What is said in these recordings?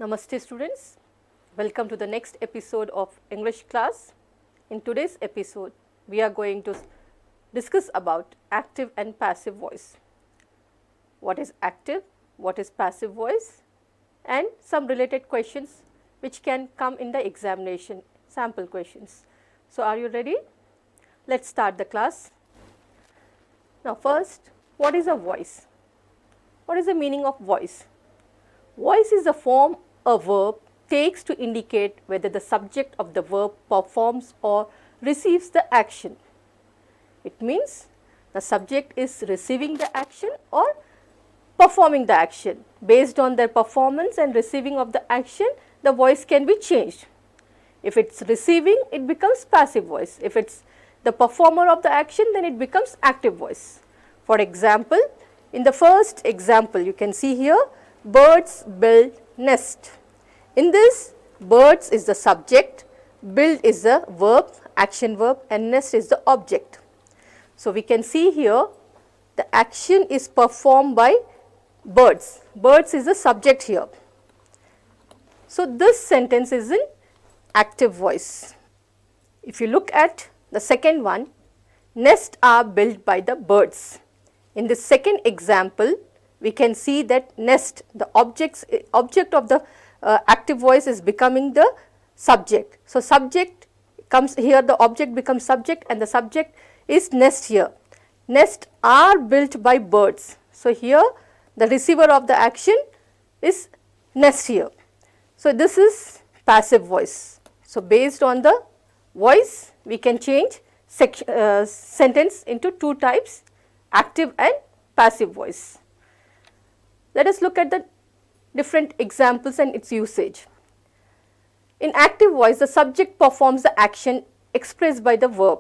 Namaste students, welcome to the next episode of English class. In today's episode, we are going to discuss about active and passive voice. What is active, what is passive voice, and some related questions which can come in the examination, sample questions. So, are you ready? Let's start the class. Now first, what is a voice? What is the meaning of voice? Voice is a form a verb takes to indicate whether the subject of the verb performs or receives the action. It means the subject is receiving the action or performing the action. Based on their performance and receiving of the action, the voice can be changed. If it is receiving, it becomes passive voice. If it is the performer of the action, then it becomes active voice. For example, in the first example, you can see here, birds build nest. In this, birds is the subject, build is the verb, action verb, and nest is the object. So, we can see here the action is performed by birds. Birds is the subject here. So, this sentence is in active voice. If you look at the second one, nests are built by the birds. In the second example, we can see that nest, the object of the active voice is becoming the subject. So, subject comes here, the object becomes subject and the subject is nest here. Nests are built by birds. So, here the receiver of the action is nest here. So, this is passive voice. So, based on the voice, we can change sentence into two types, active and passive voice. Let us look at the different examples and its usage. In active voice, the subject performs the action expressed by the verb.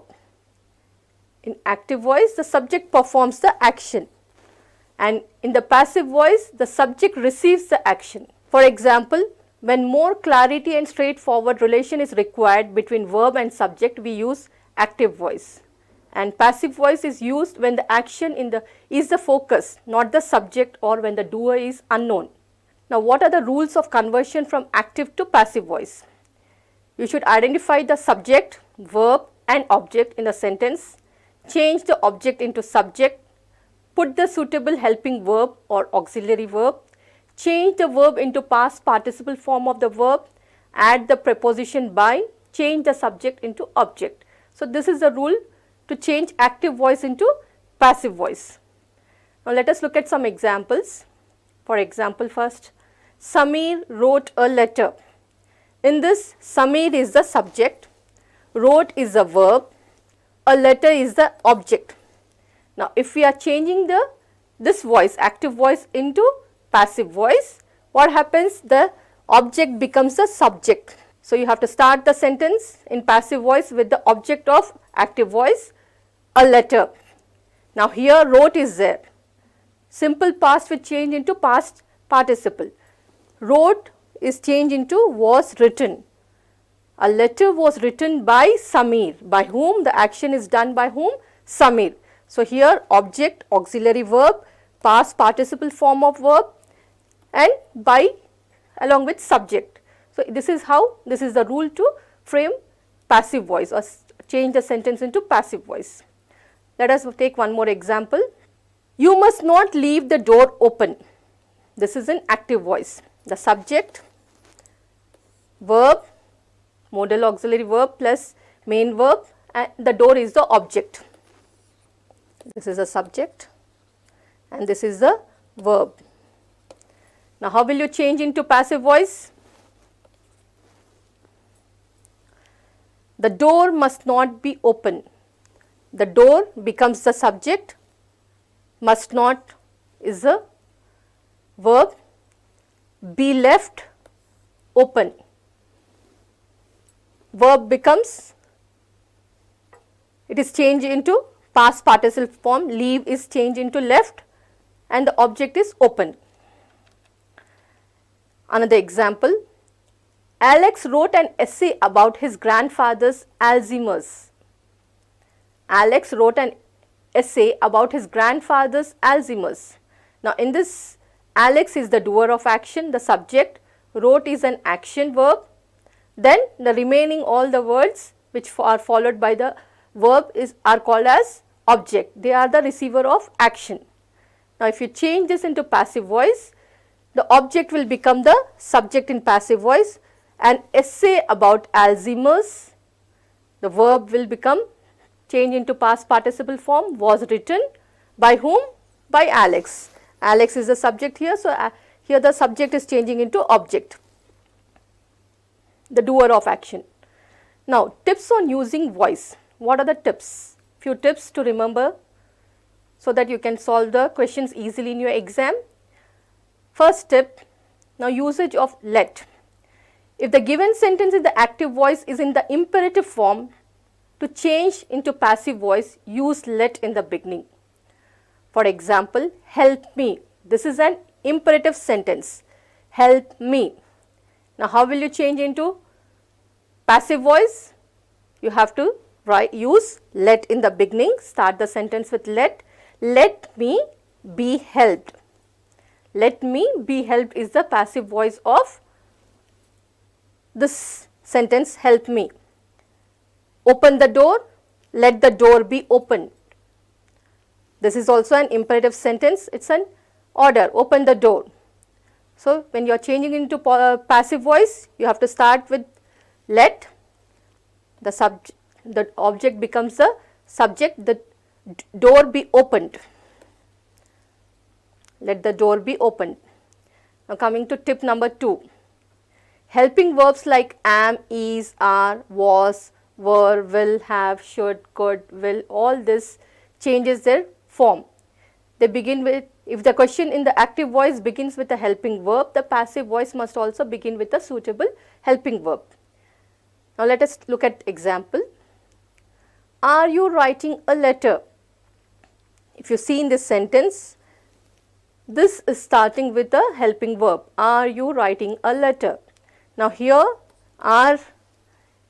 In active voice, the subject performs the action, and in the passive voice, the subject receives the action. For example, when more clarity and straightforward relation is required between verb and subject, we use active voice. And passive voice is used when the action is the focus, not the subject, or when the doer is unknown. Now, what are the rules of conversion from active to passive voice? You should identify the subject, verb and object in the sentence, change the object into subject, put the suitable helping verb or auxiliary verb, change the verb into past participle form of the verb, add the preposition by, change the subject into object. So, this is the rule to change active voice into passive voice. Now, let us look at some examples. For example, first, Samir wrote a letter. In this, Samir is the subject, wrote is the verb, a letter is the object. Now, if we are changing this voice, active voice, into passive voice, what happens? The object becomes the subject. So, you have to start the sentence in passive voice with the object of active voice, a letter. Now, here wrote is there. Simple past will change into past participle. Wrote is changed into was written. A letter was written by Samir. By whom? The action is done by whom? Samir. So, here object, auxiliary verb, past participle form of verb, and by along with subject. So, this is the rule to frame passive voice or change the sentence into passive voice. Let us take one more example. You must not leave the door open. This is an active voice. The subject, verb, modal auxiliary verb plus main verb, and the door is the object. This is the subject and this is the verb. Now, how will you change into passive voice? The door must not be open. The door becomes the subject, must not is the verb, be left open. Verb becomes, it is changed into past participle form, leave is changed into left, and the object is open. Another example, Alex wrote an essay about his grandfather's Alzheimer's. Alex wrote an essay about his grandfather's Alzheimer's. Now, in this, Alex is the doer of action, the subject, wrote is an action verb, then the remaining all the words which are followed by the verb are called as object. They are the receiver of action. Now, if you change this into passive voice, the object will become the subject in passive voice. An essay about Alzheimer's, the verb will become changed into past participle form, was written by whom? By Alex. Alex is the subject here, so here the subject is changing into object, the doer of action. Now, tips on using voice. What are the tips? Few tips to remember so that you can solve the questions easily in your exam. First tip, now usage of let. If the given sentence in the active voice is in the imperative form, to change into passive voice, use let in the beginning. For example, help me. This is an imperative sentence. Help me. Now, how will you change into passive voice? You have to use let in the beginning. Start the sentence with let. Let me be helped. Let me be helped is the passive voice of this sentence, help me. Open the door, let the door be opened. This is also an imperative sentence, it is an order, open the door. So, when you are changing into passive voice, you have to start with let, the object becomes the subject, the door be opened. Let the door be opened. Now, coming to tip number 2. Helping verbs like am, is, are, was, were, will, have, should, could, will, all this changes their form. They begin with, if the question in the active voice begins with a helping verb, the passive voice must also begin with a suitable helping verb. Now, let us look at example. Are you writing a letter? If you see in this sentence, this is starting with a helping verb. Are you writing a letter? Now, here are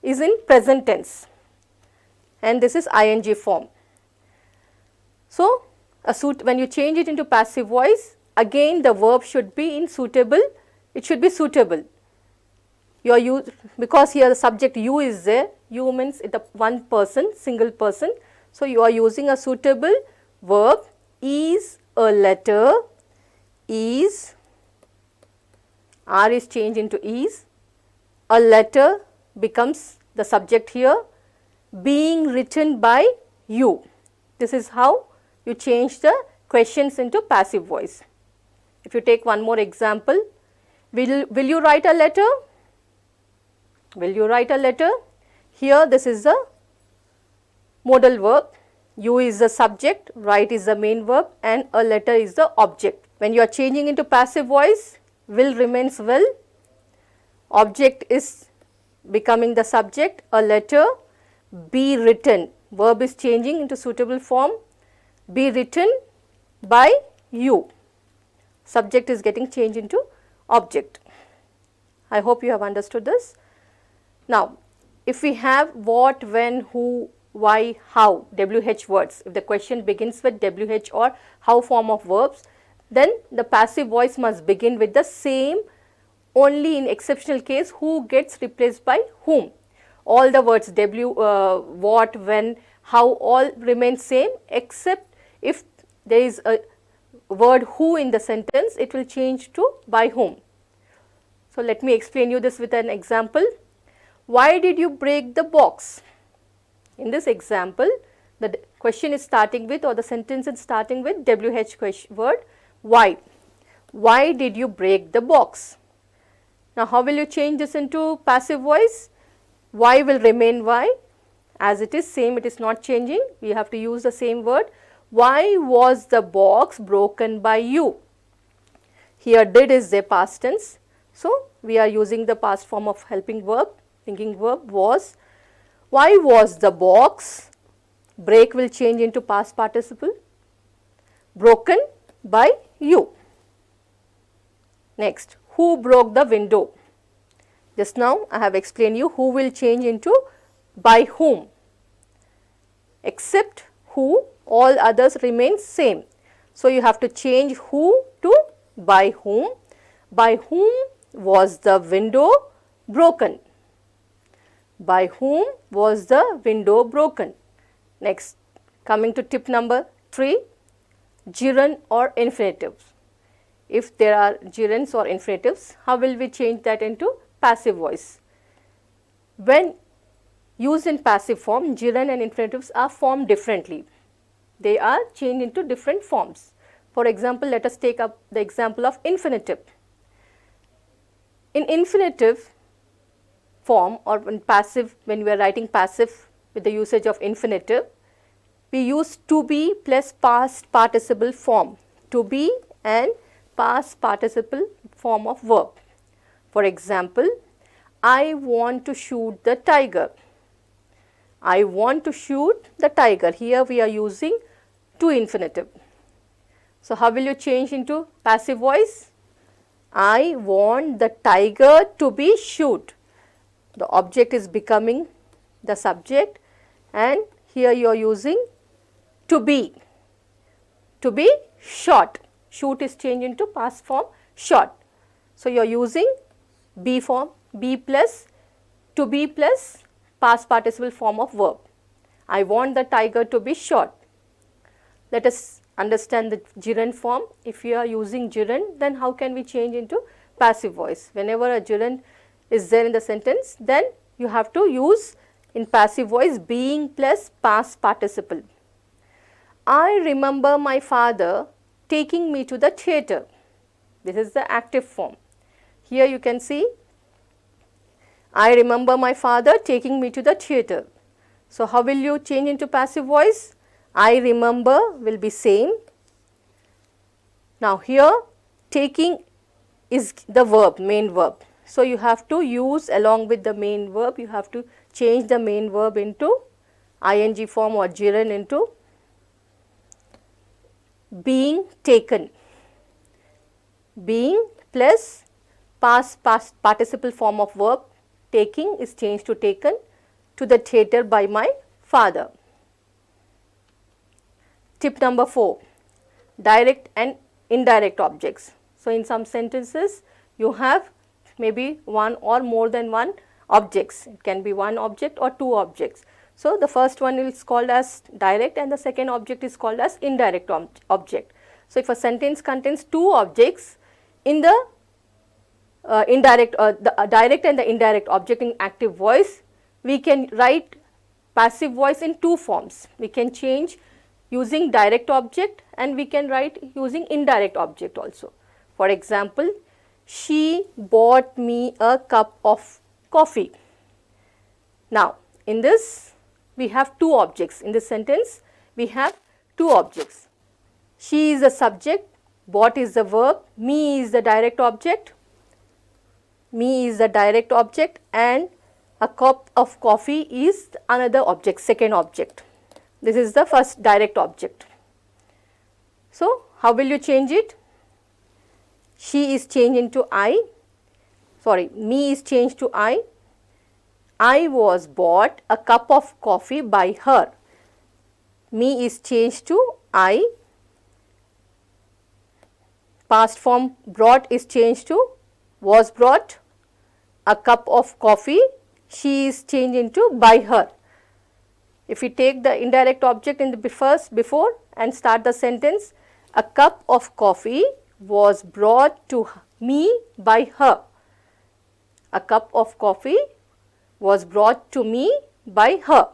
is in present tense and this is ing form. So, when you change it into passive voice, again the verb should be in suitable, it should be suitable. Because here the subject you is there, you means it one person, single person. So, you are using a suitable verb. Is a letter, is, are is changed into is, a letter becomes the subject here, being written by you. This is how you change the questions into passive voice. If you take one more example, will you write a letter? Will you write a letter? Here this is the modal verb, you is the subject, write is the main verb and a letter is the object. When you are changing into passive voice, will remains will, object is becoming the subject, a letter, be written, verb is changing into suitable form, be written by you, subject is getting changed into object. I hope you have understood this. Now, if we have what, when, who, why, how, WH words, if the question begins with WH or how form of verbs, then the passive voice must begin with the same, only in exceptional case who gets replaced by whom. All the words what, when, how all remain same except if there is a word who in the sentence, it will change to by whom. So, let me explain you this with an example. Why did you break the box? In this example, the question is starting with or the sentence is starting with WH word why. Why did you break the box? Now, how will you change this into passive voice? Why will remain why, as it is same, it is not changing, we have to use the same word. Why was the box broken by you? Here did is the past tense. So, we are using the past form of helping verb, thinking verb was. Why was the box, break will change into past participle, broken by you. Next, who broke the window? Just now I have explained you who will change into by whom, except who, all others remain same. So, you have to change who to by whom was the window broken? By whom was the window broken? Next, coming to tip number 3, gerund or infinitives. If there are gerunds or infinitives, how will we change that into passive voice? When used in passive form, gerund and infinitives are formed differently. They are changed into different forms. For example, let us take up the example of infinitive. In infinitive form, or in passive, when we are writing passive with the usage of infinitive, we use to be plus past participle form, to be and past participle form of verb. For example, I want to shoot the tiger. I want to shoot the tiger. Here we are using to infinitive. So, how will you change into passive voice? I want the tiger to be shoot. The object is becoming the subject, and here you are using to be shot. Shoot is changed into past form shot. So, you are using be form, be plus to be plus past participle form of verb. I want the tiger to be shot. Let us understand the gerund form. If you are using gerund, then how can we change into passive voice? Whenever a gerund is there in the sentence, then you have to use in passive voice being plus past participle. I remember my father taking me to the theatre. This is the active form. Here you can see, I remember my father taking me to the theatre. So, how will you change into passive voice? I remember will be same. Now, here taking is the verb, main verb. So, you have to use along with the main verb, you have to change the main verb into ing form or gerund into being taken. Being plus past participle form of verb, taking is changed to taken to the theatre by my father. Tip number 4, direct and indirect objects. So, in some sentences you have maybe one or more than one objects. It can be one object or two objects. So, the first one is called as direct and the second object is called as indirect object. So, if a sentence contains two objects, in the direct and the indirect object in active voice, we can write passive voice in two forms. We can change using direct object and we can write using indirect object also. For example, she bought me a cup of coffee. Now, in this we have two objects. In this sentence we have two objects. She is the subject, bought is the verb, me is the direct object. Me is the direct object and a cup of coffee is another object, second object. This is the first direct object. So, how will you change it? She is changed into me is changed to I. I was bought a cup of coffee by her. Me is changed to I. Past form brought is changed to was brought. A cup of coffee, she is changed into by her. If we take the indirect object in the first before and start the sentence, a cup of coffee was brought to me by her. A cup of coffee was brought to me by her.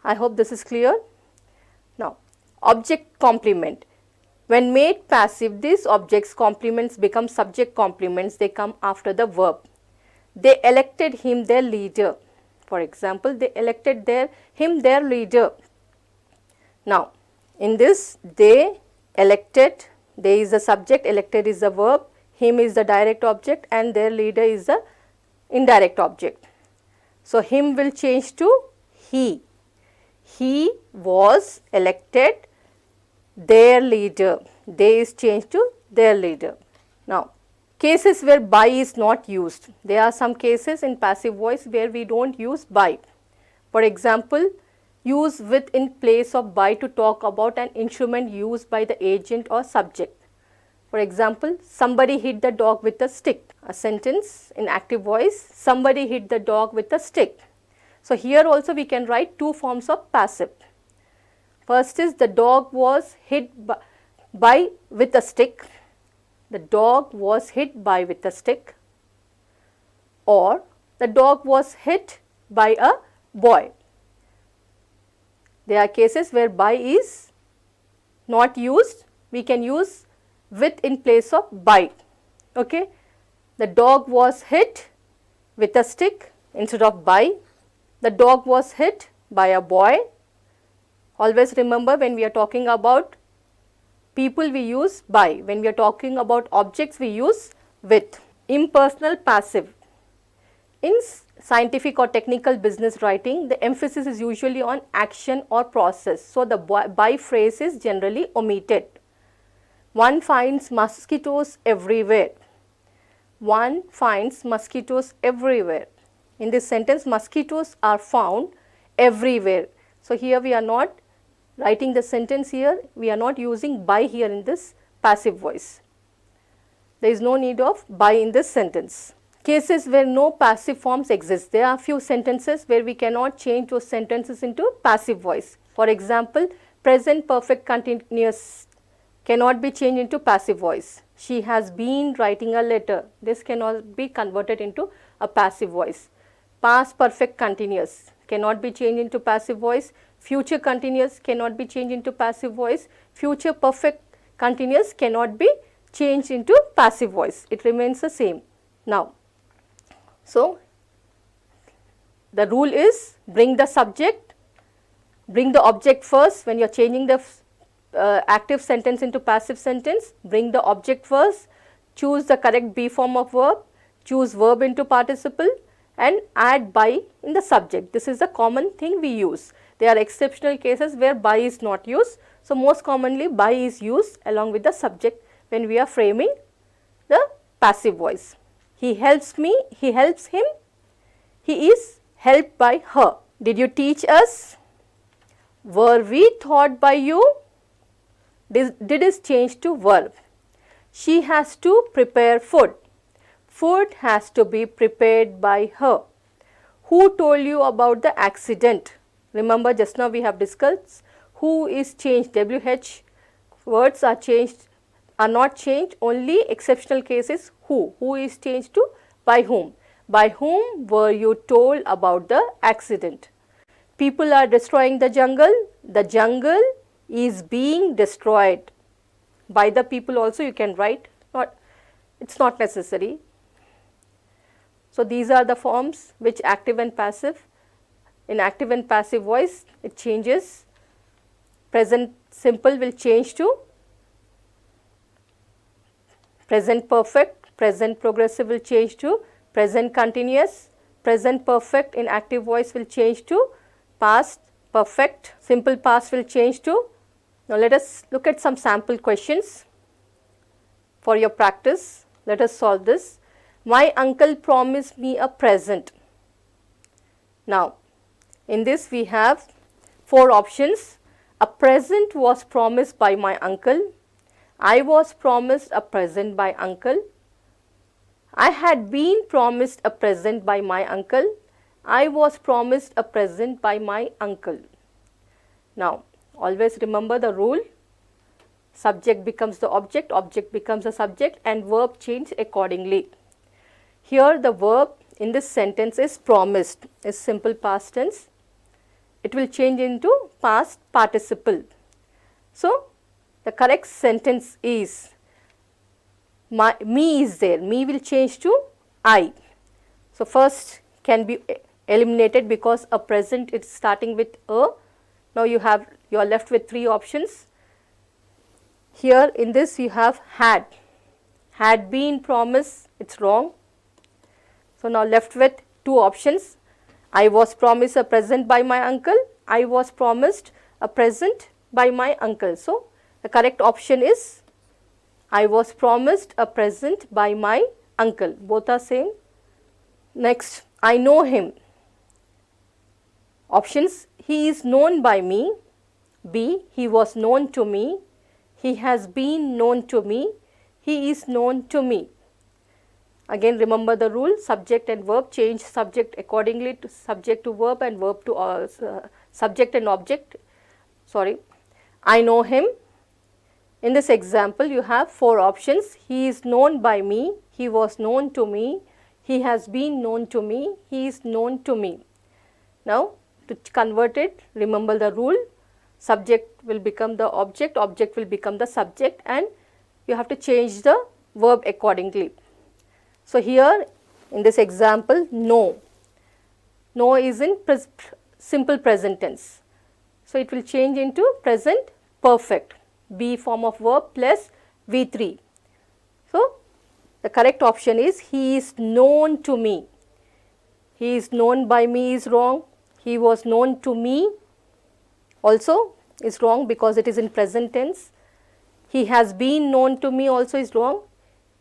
I hope this is clear. Now, object complement. When made passive, these objects complements become subject complements. They come after the verb. They elected him their leader. For example, they elected him their leader. Now, in this, they elected, there is the subject, elected is the verb, him is the direct object and their leader is the indirect object. So, him will change to he. He was elected their leader. They is changed to their leader. Now, cases where by is not used. There are some cases in passive voice where we do not use by. For example, use with in place of by to talk about an instrument used by the agent or subject. For example, somebody hit the dog with a stick. A sentence in active voice, somebody hit the dog with a stick. So here also we can write two forms of passive. First is the dog was hit by with a stick. The dog was hit by with a stick. Or the dog was hit by a boy. There are cases where by is not used. We can use with in place of by. Okay. The dog was hit with a stick instead of by. The dog was hit by a boy. Always remember, when we are talking about people we use by, when we are talking about objects we use with. Impersonal passive. In scientific or technical business writing, the emphasis is usually on action or process. So the by phrase is generally omitted. One finds mosquitoes everywhere. One finds mosquitoes everywhere. In this sentence, mosquitoes are found everywhere. So here we are not writing the sentence here, we are not using by here in this passive voice. There is no need of by in this sentence. Cases where no passive forms exist. There are few sentences where we cannot change those sentences into passive voice. For example, present perfect continuous cannot be changed into passive voice. She has been writing a letter. This cannot be converted into a passive voice. Past perfect continuous cannot be changed into passive voice. Future continuous cannot be changed into passive voice. Future perfect continuous cannot be changed into passive voice. It remains the same. Now, so the rule is bring the subject, bring the object first. When you are changing the active sentence into passive sentence, bring the object first, choose the correct be form of verb, choose verb into participle and add by in the subject. This is a common thing we use. There are exceptional cases where by is not used. So most commonly by is used along with the subject when we are framing the passive voice. He helps me, he helps him, he is helped by her. Did you teach us? Were we taught by you? Did is changed to verb. She has to prepare food. Food has to be prepared by her. Who told you about the accident? Remember, just now we have discussed who is changed. WH words are not changed, only exceptional cases who. Who is changed to by whom. By whom were you told about the accident? People are destroying the jungle. The jungle is being destroyed. By the people also you can write, it's not necessary. So these are the forms which active and passive. In active and passive voice it changes. Present simple will change to present perfect, present progressive will change to present continuous, present perfect in active voice will change to past perfect, simple past will change to. Now let us look at some sample questions for your practice. Let us solve this. My uncle promised me a present. Now in this we have 4 options. A present was promised by my uncle. I was promised a present by uncle. I had been promised a present by my uncle. I was promised a present by my uncle. Now always remember the rule. Subject becomes the object, object becomes the subject and verb change accordingly. Here the verb in this sentence is promised, is simple past tense. It will change into past participle. So the correct sentence is me is there, me will change to I. So first can be eliminated because a present is starting with a. Now you are left with 3 options. Here in this you have had been promised, it's wrong. So now left with 2 options. I was promised a present by my uncle. I was promised a present by my uncle. So the correct option is I was promised a present by my uncle. Both are same. Next, I know him. Options: he is known by me. B, he was known to me. He has been known to me. He is known to me. Again remember the rule, subject and verb, change subject accordingly to subject to verb and verb to subject and object. Sorry, I know him. In this example you have 4 options. He is known by me, he was known to me, he has been known to me, he is known to me. Now to convert it, remember the rule, subject will become the object, object will become the subject, and you have to change the verb accordingly. So here in this example, know is in simple present tense. So it will change into present perfect, be form of verb plus V3. So the correct option is he is known to me. He is known by me is wrong. He was known to me also is wrong because it is in present tense. He has been known to me also is wrong.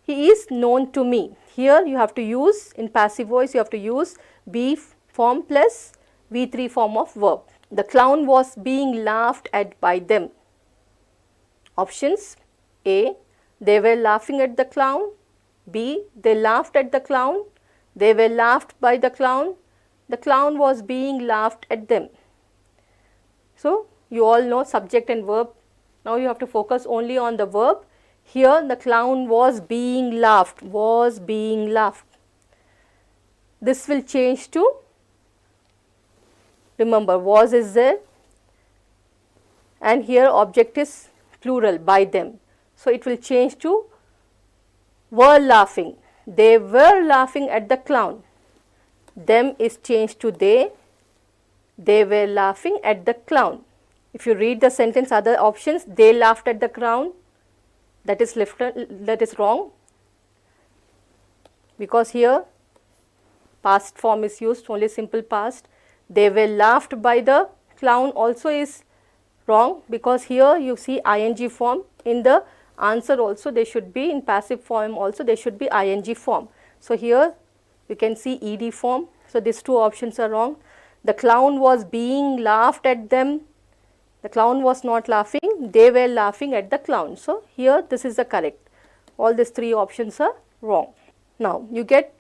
He is known to me. Here you have to use, in passive voice you have to use be form plus V3 form of verb. The clown was being laughed at by them. Options: A, they were laughing at the clown. B, they laughed at the clown. They were laughed by the clown. The clown was being laughed at them. So you all know subject and verb. Now you have to focus only on the verb. Here the clown was being laughed, was being laughed. This will change to, remember was is there and here object is plural by them. So it will change to were laughing. They were laughing at the clown. Them is changed to they. They were laughing at the clown. If you read the sentence, other options, they laughed at the clown, that is wrong, because here past form is used, only simple past. They were laughed by the clown also is wrong, because here you see ing form. In the answer also they should be, in passive form also they should be ing form. So here you can see ed form. So these 2 options are wrong. The clown was being laughed at them. The clown was not laughing, they were laughing at the clown. So here this is the correct. All these 3 options are wrong. Now you get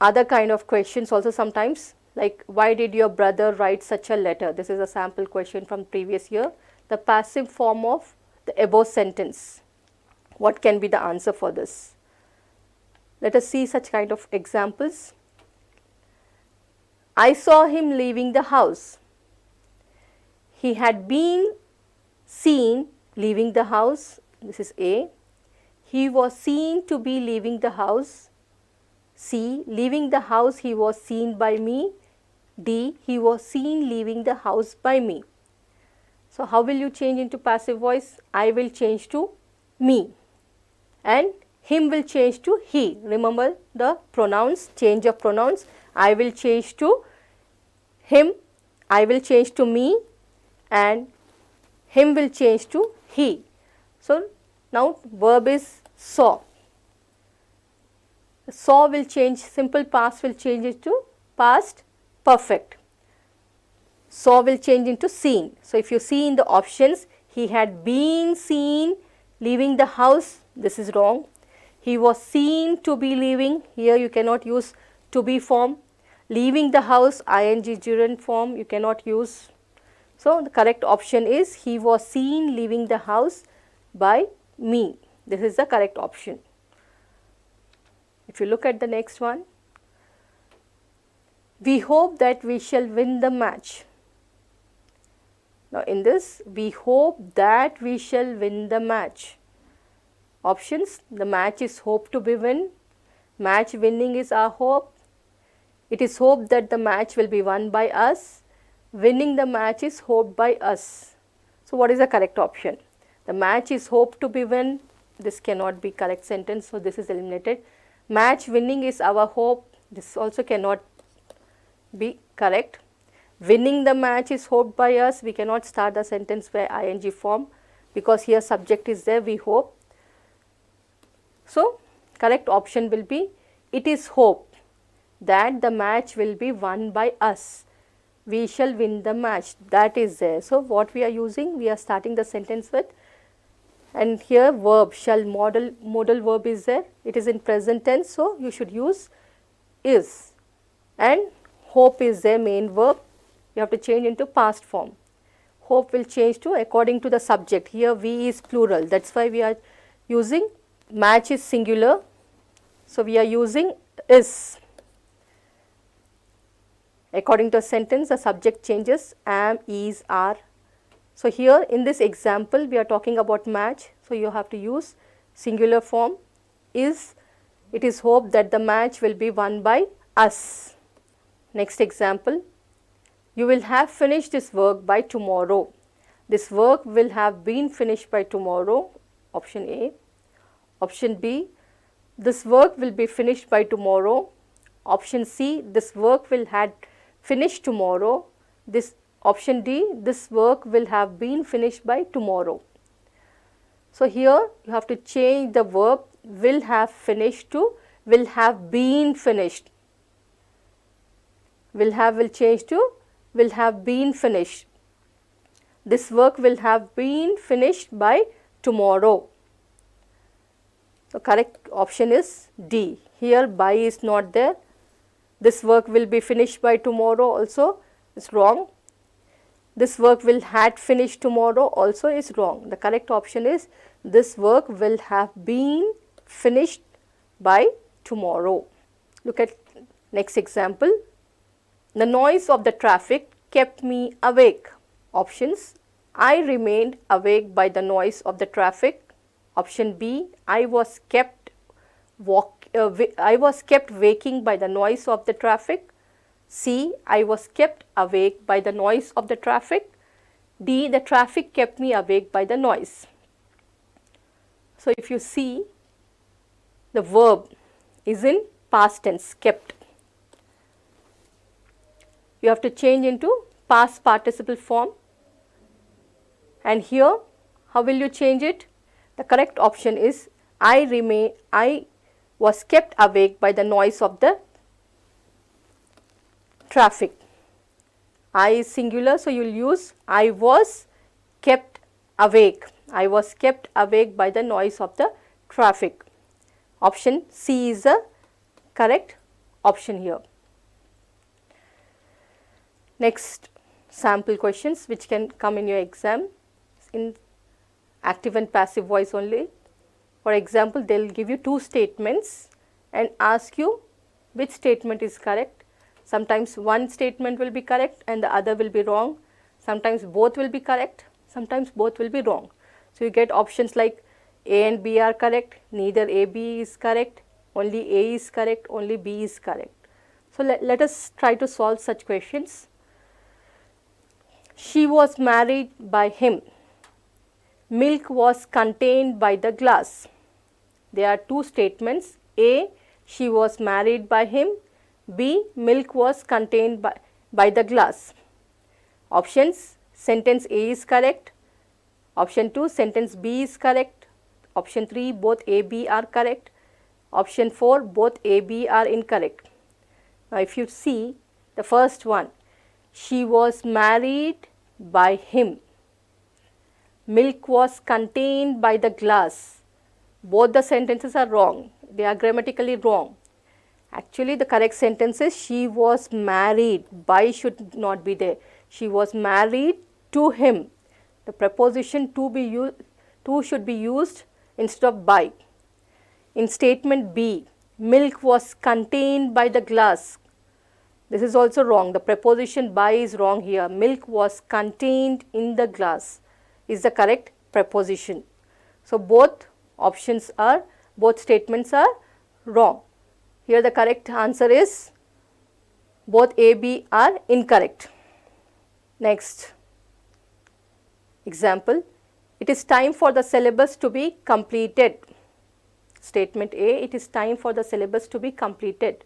other kind of questions also sometimes, like why did your brother write such a letter? This is a sample question from previous year. The passive form of the above sentence. What can be the answer for this? Let us see such kind of examples. I saw him leaving the house. He had been seen leaving the house. This is A. He was seen to be leaving the house. C. Leaving the house he was seen by me. D. He was seen leaving the house by me. So how will you change into passive voice? I will change to me and him will change to he. Remember the pronouns, change of pronouns. I will change to him, I will change to me, and him will change to he. So now verb is saw. Saw will change, simple past will change it to past perfect. Saw will change into seen. So if you see in the options, he had been seen leaving the house, this is wrong. He was seen to be leaving, here you cannot use to be form. Leaving the house, ing gerund form you cannot use. So the correct option is he was seen leaving the house by me. This is the correct option. If you look at the next one, we hope that we shall win the match. Now in this, we hope that we shall win the match. Options, the match is hoped to be win, match winning is our hope, it is hoped that the match will be won by us, winning the match is hoped by us. So what is the correct option? The match is hoped to be win, this cannot be correct sentence, so this is eliminated. Match winning is our hope, this also cannot be correct. Winning the match is hoped by us, we cannot start the sentence by ing form because here subject is there, we hope. So correct option will be, it is hoped that the match will be won by us. We shall win the match, that is there. So what we are using, we are starting the sentence with and here verb shall modal verb is there. It is in present tense, so you should use is, and hope is their main verb. You have to change into past form. Hope will change to according to the subject. Here we is plural, that's why we are using match is singular, so we are using is. According to a sentence, the subject changes am, is, are. So here in this example we are talking about match, so you have to use singular form is. It is hoped that the match will be won by us. Next example, you will have finished this work by tomorrow. This work will have been finished by tomorrow, option A. Option B, this work will be finished by tomorrow. Option C, this work will had finished tomorrow. This option D, this work will have been finished by tomorrow. So here you have to change the verb will have finished to will have been finished. Will have will change to will have been finished. This work will have been finished by tomorrow. So correct option is D. Here by is not there. This work will be finished by tomorrow also is wrong. This work will had finished tomorrow also is wrong. The correct option is this work will have been finished by tomorrow. Look at next example. The noise of the traffic kept me awake. Options, I remained awake by the noise of the traffic. Option B, I was kept waking by the noise of the traffic. C, I was kept awake by the noise of the traffic. D, the traffic kept me awake by the noise. So if you see, the verb is in past tense, kept. You have to change into past participle form, and here how will you change it? The correct option is I was kept awake by the noise of the traffic. I is singular, so you will use I was kept awake. I was kept awake by the noise of the traffic. Option C is the correct option here. Next sample questions which can come in your exam in active and passive voice only. For example, they will give you two statements and ask you which statement is correct. Sometimes one statement will be correct and the other will be wrong. Sometimes both will be correct, sometimes both will be wrong. So you get options like A and B are correct, neither A, B is correct, only A is correct, only B is correct. So let us try to solve such questions. She was married by him. Milk was contained by the glass. There are two statements. A, she was married by him. B, milk was contained by the glass. Options, sentence A is correct. Option 2, sentence B is correct. Option 3, both A, B are correct. Option 4, both A, B are incorrect. Now if you see the first one, she was married by him. Milk was contained by the glass. Both the sentences are wrong. They are grammatically wrong. Actually, the correct sentence is she was married. By should not be there. She was married to him. The preposition to should be used instead of by. In statement B, milk was contained by the glass. This is also wrong. The preposition by is wrong here. Milk was contained in the glass is the correct preposition. So both statements are wrong. Here the correct answer is both A, B are incorrect. Next example, it is time for the syllabus to be completed. Statement A, it is time for the syllabus to be completed.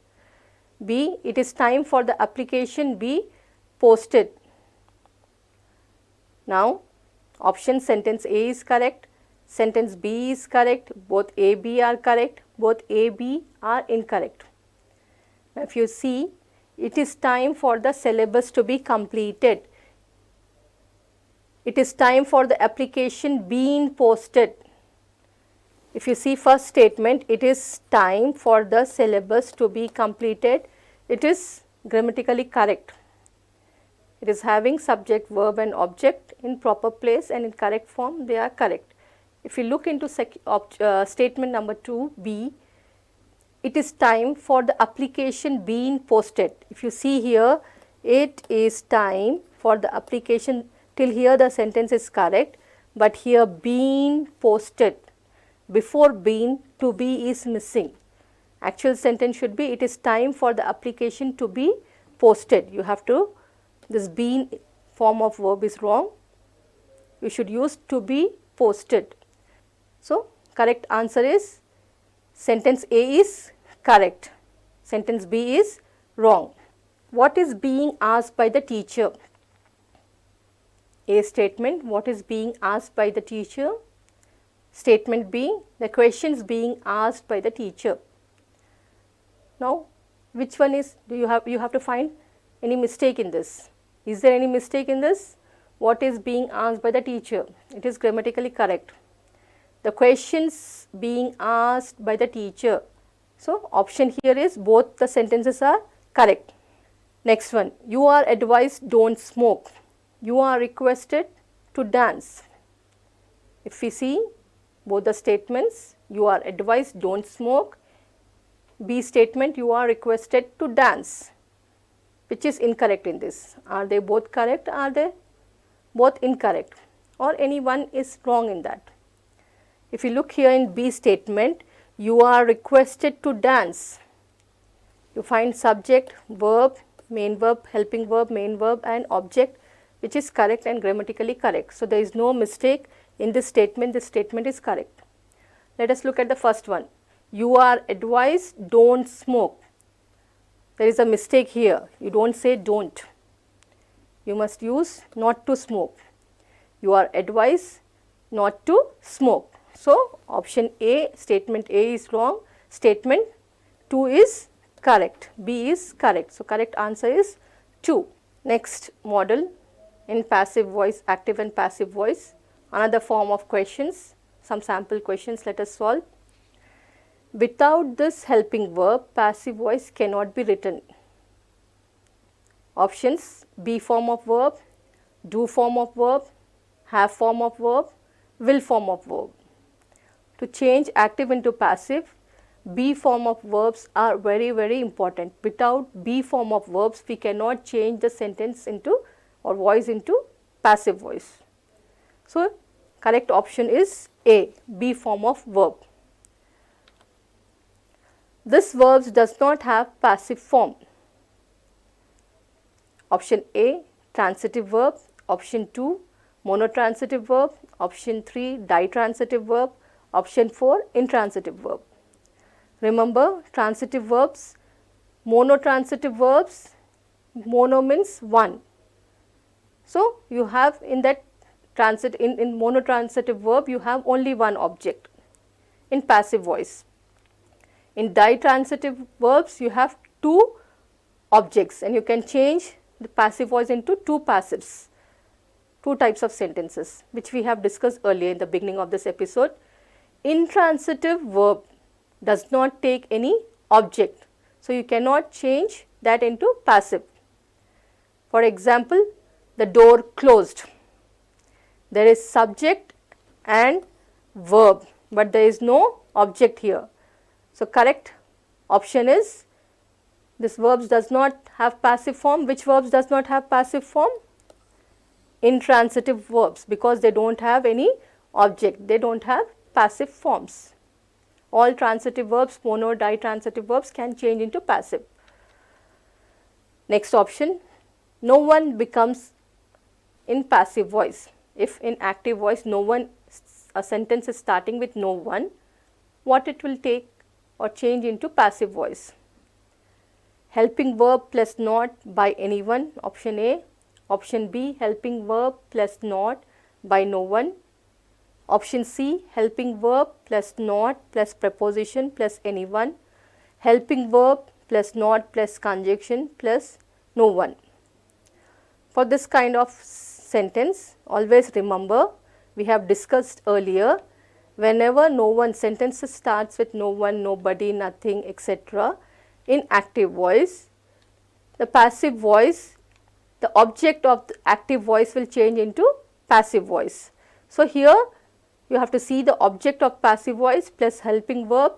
B, it is time for the application be posted. Now option sentence A is correct, sentence B is correct, both A, B are correct, both A, B are incorrect. Now if you see, it is time for the syllabus to be completed. It is time for the application being posted. If you see first statement, it is time for the syllabus to be completed. It is grammatically correct. It is having subject, verb and object in proper place and in correct form, they are correct. If you look into statement number 2, B, it is time for the application being posted. If you see here, it is time for the application, till here the sentence is correct, but here being posted, before being, to be is missing. Actual sentence should be, it is time for the application to be posted. You have to, this being form of verb is wrong. You should use to be posted. So, correct answer is, sentence A is correct, sentence B is wrong. What is being asked by the teacher? A statement, what is being asked by the teacher? Statement B, the questions being asked by the teacher. Now, which one is, you have to find any mistake in this. Is there any mistake in this? What is being asked by the teacher? It is grammatically correct. The questions being asked by the teacher. So, option here is both the sentences are correct. Next one, you are advised don't smoke. You are requested to dance. If we see both the statements, you are advised don't smoke. B statement, you are requested to dance. Which is incorrect in this? Are they both correct? Are they both incorrect? Or any one is wrong in that? If you look here in B statement, you are requested to dance. You find subject, verb, main verb, helping verb, main verb and object, which is correct and grammatically correct. So, there is no mistake in this statement is correct. Let us look at the first one. You are advised don't smoke. There is a mistake here. You don't say don't. You must use not to smoke. You are advised not to smoke. So, option A, statement A is wrong, statement 2 is correct, B is correct. So, correct answer is 2. Next model in passive voice, active and passive voice, another form of questions, some sample questions let us solve. Without this helping verb, passive voice cannot be written. Options: be form of verb, do form of verb, have form of verb, will form of verb. To change active into passive, be form of verbs are very important. Without be form of verbs, we cannot change the sentence into or voice into passive voice. So, correct option is A, be form of verb. This verb does not have passive form. Option A, transitive verb. Option 2, monotransitive verb. Option 3, ditransitive verb. Option 4, intransitive verb. Remember, transitive verbs, monotransitive verbs, mono means one. So, you have in that in monotransitive verb, you have only one object in passive voice. In ditransitive verbs, you have two objects and you can change the passive voice into two passives, two types of sentences, which we have discussed earlier in the beginning of this episode. Intransitive verb does not take any object, so you cannot change that into passive. For example, the door closed. There is subject and verb, but there is no object here. So, correct option is, this verbs does not have passive form. Which verbs does not have passive form? Intransitive verbs, because they do not have any object, they do not have passive forms. All transitive verbs, mono, ditransitive verbs can change into passive. Next option, no one becomes in passive voice. If in active voice no one, a sentence is starting with no one, what it will take or change into passive voice? Helping verb plus not by anyone, option A. Option B, helping verb plus not by no one. Option C, helping verb plus not plus preposition plus anyone. Helping verb plus not plus conjunction plus no one. For this kind of sentence, always remember, we have discussed earlier, whenever no one, sentences starts with no one, nobody, nothing, etc. in active voice, the passive voice, the object of the active voice will change into passive voice. So, here you have to see the object of passive voice plus helping verb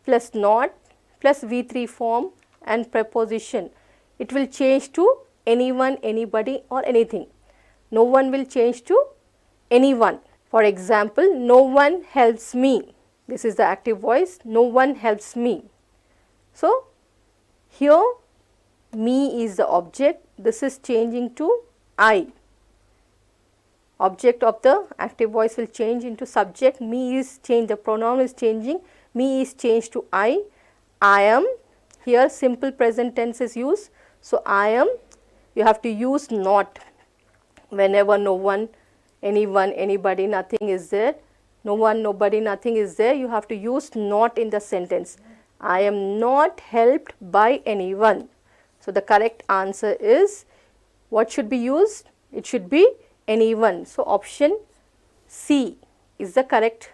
plus not plus V3 form and preposition. It will change to anyone, anybody or anything. No one will change to anyone. For example, no one helps me. This is the active voice, no one helps me. So, here me is the object, this is changing to I. Object of the active voice will change into subject, me is changed, the pronoun is changing, me is changed to I am, here simple present tense is used. So, I am, you have to use not whenever no one, anyone, anybody, nothing is there, no one, nobody, nothing is there, you have to use not in the sentence. I am not helped by anyone. So, the correct answer is, what should be used? It should be anyone. So, option C is the correct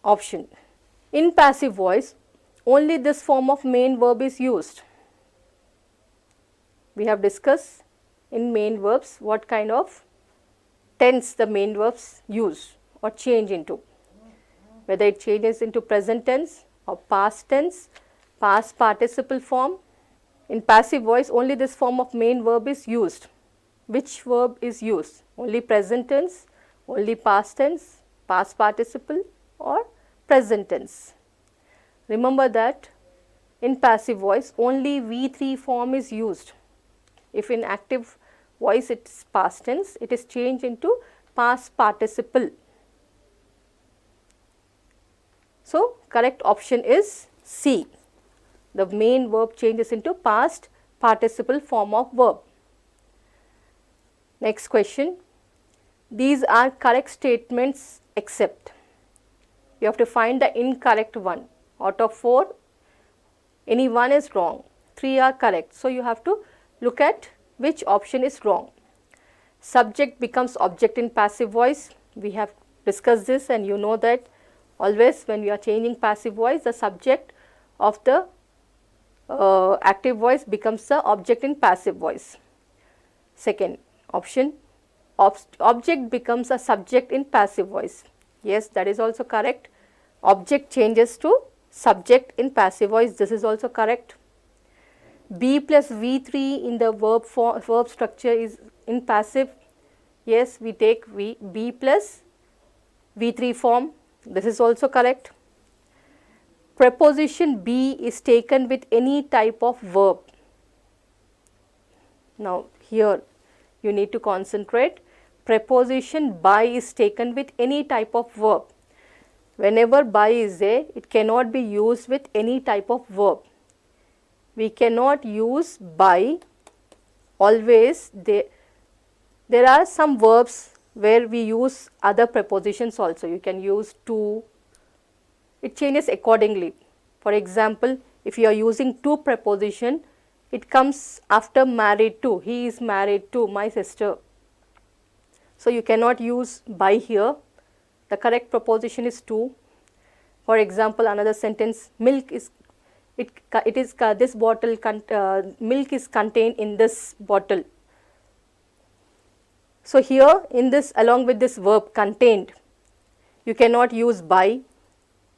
option. In passive voice, only this form of main verb is used. We have discussed in main verbs what kind of tense the main verbs use or change into, whether it changes into present tense or past tense, past participle form. In passive voice, only this form of main verb is used. Which verb is used? Only present tense, only past tense, past participle or present tense. Remember that in passive voice, only V3 form is used. If in active voice it is past tense, it is changed into past participle. So, correct option is C. The main verb changes into past participle form of verb. Next question. These are correct statements except. You have to find the incorrect one. Out of 4, any one is wrong, 3 are correct. So, you have to look at which option is wrong. Subject becomes object in passive voice. We have discussed this, and you know that always when we are changing passive voice, the subject of the active voice becomes the object in passive voice. Second option, object becomes a subject in passive voice. Yes, that is also correct. Object changes to subject in passive voice. This is also correct. B plus V3 in the verb structure is in passive. Yes, we take B plus V3 form. This is also correct. Preposition be is taken with any type of verb. Now, here you need to concentrate. Preposition by is taken with any type of verb. Whenever by is there, it cannot be used with any type of verb. We cannot use by always. There are some verbs where we use other prepositions also. You can use to. It changes accordingly. For example, if you are using to preposition, it comes after married to. He is married to my sister. So, you cannot use by here. The correct preposition is to. For example, another sentence, milk is, this bottle, milk is contained in this bottle. So, here in this, along with this verb contained, you cannot use by,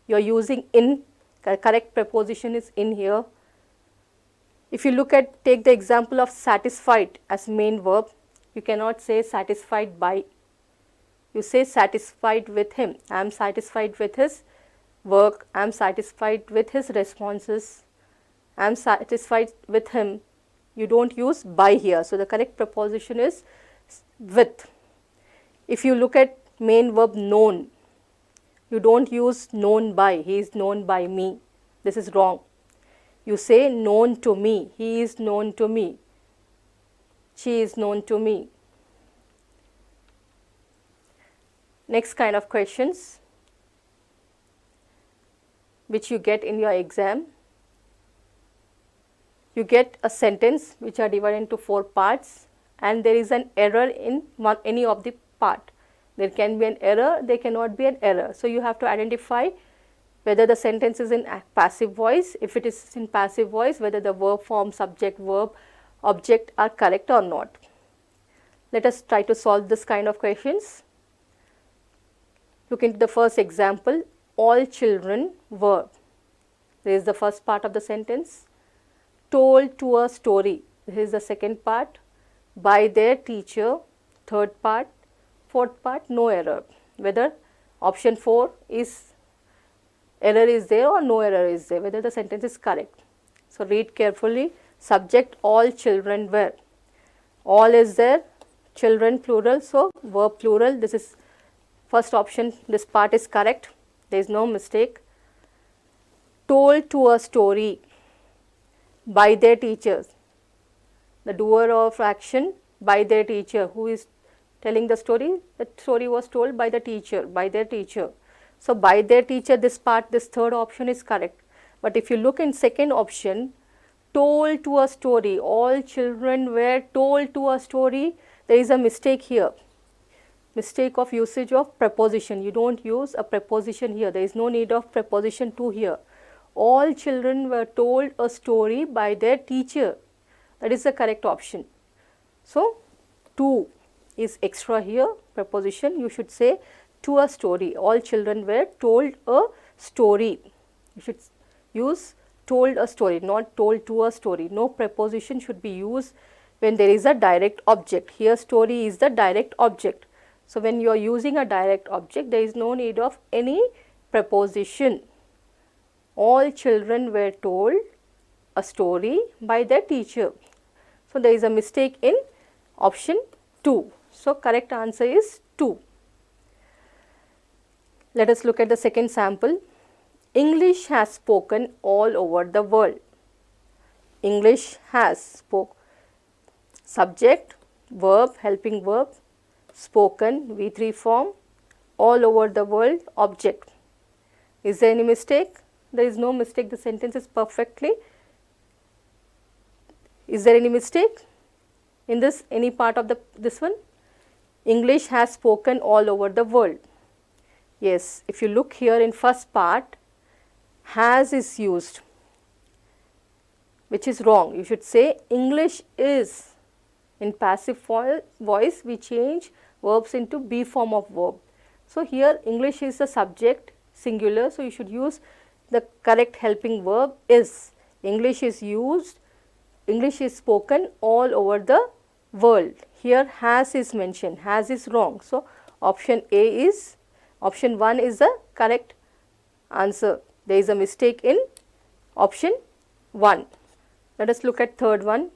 you are using in, the correct preposition is in here. If you look at, take the example of satisfied as main verb, you cannot say satisfied by, you say satisfied with him. I am satisfied with his work, I am satisfied with his responses, I am satisfied with him. You do not use by here. So, the correct preposition is with. If you look at main verb known, you do not use known by, he is known by me. This is wrong. You say known to me, he is known to me, she is known to me. Next kind of questions which you get in your exam. You get a sentence which are divided into 4 parts, and there is an error in any of the part. There can be an error, there cannot be an error. So you have to identify whether the sentence is in passive voice. If it is in passive voice, whether the verb form, subject, verb, object are correct or not. Let us try to solve this kind of questions. Look into the first example. All children were. This is the first part of the sentence. Told to a story. This is the second part. By their teacher. Third part. Fourth part, no error. Whether option 4 is error is there or no error is there, whether the sentence is correct. So read carefully. Subject, all children were. All is there, children plural, so verb plural. This is first option, this part is correct, there is no mistake. Told to a story by their teachers. The doer of action by their teacher. Who is telling the story? The story was told by the teacher, by their teacher. So by their teacher, this part, this third option is correct. But if you look in second option, told to a story, all children were told to a story, there is a mistake here. Mistake of usage of preposition. You don't use a preposition here. There is no need of preposition to here. All children were told a story by their teacher. That is the correct option. So to is extra here, preposition. You should say to a story. All children were told a story. You should use told a story, not told to a story. No preposition should be used when there is a direct object. Here story is the direct object. So when you are using a direct object, there is no need of any preposition. All children were told a story by their teacher. So there is a mistake in option 2. So correct answer is 2. Let us look at the second sample. English has spoken all over the world. English has spoke. Subject, verb, helping verb, spoken, V3 form, all over the world, object. Is there any mistake? There is no mistake. The sentence is perfectly. Is there any mistake in this, any part of this one? English has spoken all over the world. Yes, if you look here in first part, has is used, which is wrong. You should say English is. In passive voice, we change verbs into be form of verb. So here English is the subject, singular, so you should use the correct helping verb is. English is used, English is spoken all over the world. Here has is mentioned, has is wrong. So option A is, option 1 is the correct answer. There is a mistake in option 1. Let us look at third one.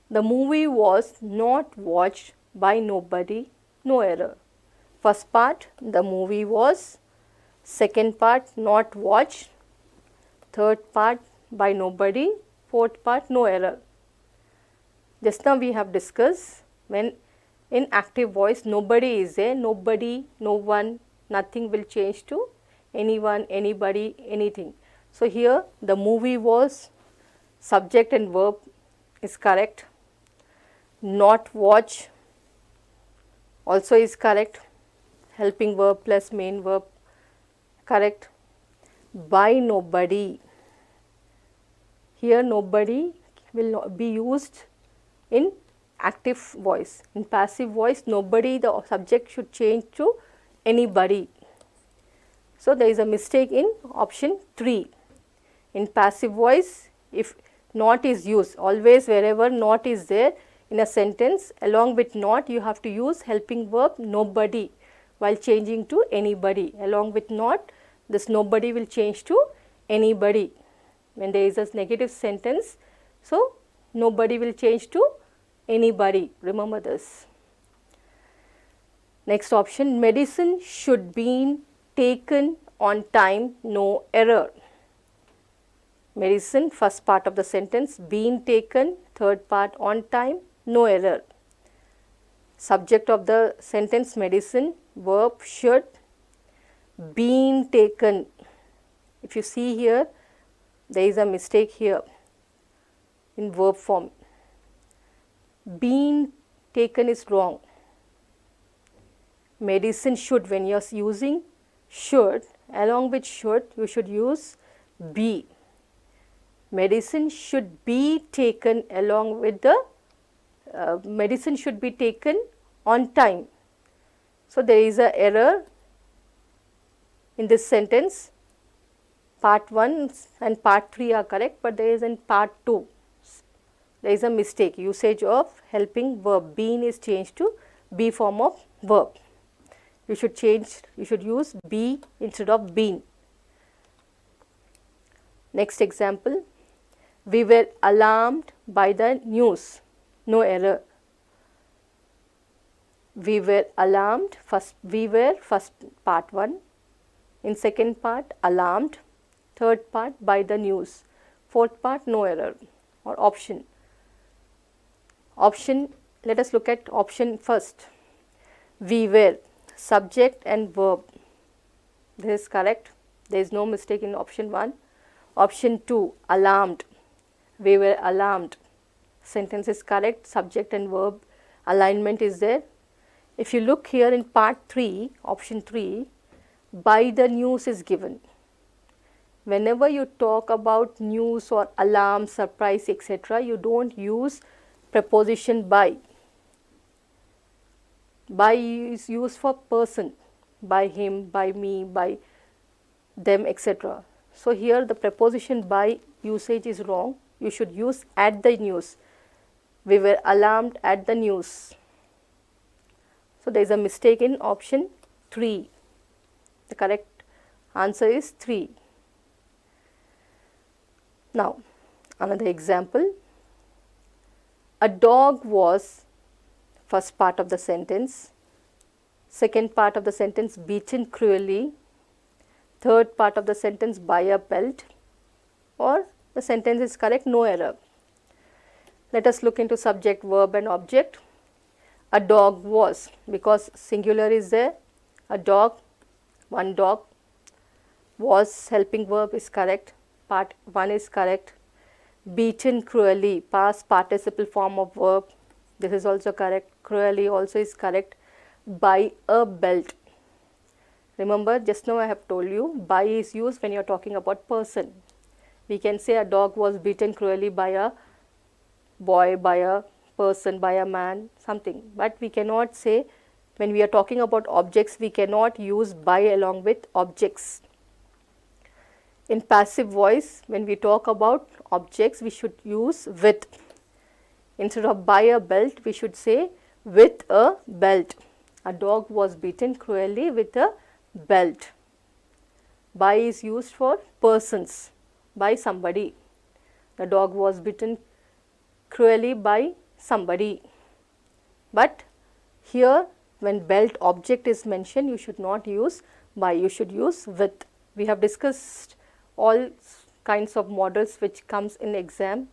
The movie was not watched by nobody, no error. First part, the movie was. Second part, not watched. Third part, by nobody. Fourth part, no error. Just now we have discussed when in active voice nobody is there, nobody, no one, nothing will change to anyone, anybody, anything. So here the movie was, subject and verb is correct. Not watch also is correct. Helping verb plus main verb correct. By nobody. Here nobody will not be used in active voice. In passive voice, nobody, the subject should change to anybody. So there is a mistake in option 3. In passive voice, if not is used, always wherever not is there in a sentence, along with not you have to use helping verb nobody while changing to anybody. Along with not, this nobody will change to anybody. When there is a negative sentence, so nobody will change to anybody. Remember this. Next option, medicine should be taken on time, no error. Medicine, first part of the sentence, been taken, third part, on time, no error. Subject of the sentence, medicine, verb should, been taken. If you see here, there is a mistake here in verb form. Been taken is wrong. medicine should, when you are using should, along with should, you should use be. Medicine should be taken along with the, medicine should be taken on time. So, there is an error in this sentence. Part 1 and part 3 are correct, but there is in part 2, there is a mistake. Usage of helping verb, been is changed to be form of verb. You should change, you should use be instead of been. Next example, we were alarmed by the news. No error. We were alarmed, first we were, first part 1, in second part alarmed, third part by the news, fourth part no error. Or option. Option, let us look at option first. We were, subject and verb, this is correct, there is no mistake in option 1. Option 2, alarmed, we were alarmed, sentence is correct, subject and verb alignment is there. If you look here in part 3, option 3, by the news is given. Whenever you talk about news or alarm, surprise, etc., you don't use preposition by. By is used for person, by him, by me, by them, etc. So, here the preposition by usage is wrong. You should use at the news. We were alarmed at the news. So, there is a mistake in option 3. The correct answer is 3. Now, another example. A dog was, first part of the sentence, second part of the sentence beaten cruelly, third part of the sentence by a belt, or the sentence is correct, no error. Let us look into subject, verb and object. A dog was, because singular is there, a dog, one dog, was helping verb is correct, part 1 is correct. Beaten cruelly, past participle form of verb, this is also correct, cruelly also is correct. By a belt, remember just now I have told you by is used when you are talking about person. We can say a dog was beaten cruelly by a boy, by a person, by a man, something, but we cannot say, when we are talking about objects, we cannot use by along with objects. In passive voice, when we talk about objects, we should use with. Instead of by a belt, we should say with a belt. A dog was beaten cruelly with a belt. By is used for persons, by somebody. The dog was beaten cruelly by somebody. But here, when belt object is mentioned, you should not use by, you should use with. We have discussed all kinds of models which comes in exam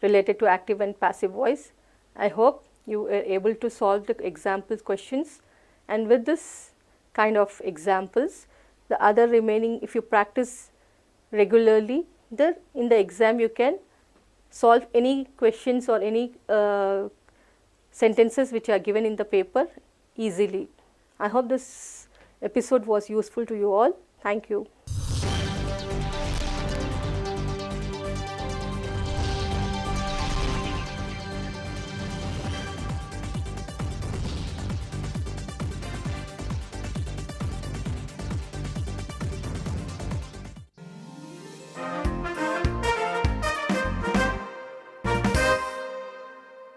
related to active and passive voice. I hope you are able to solve the example questions, and with this kind of examples, the other remaining, if you practice regularly, in the exam you can solve any questions or any sentences which are given in the paper easily. I hope this episode was useful to you all. Thank you.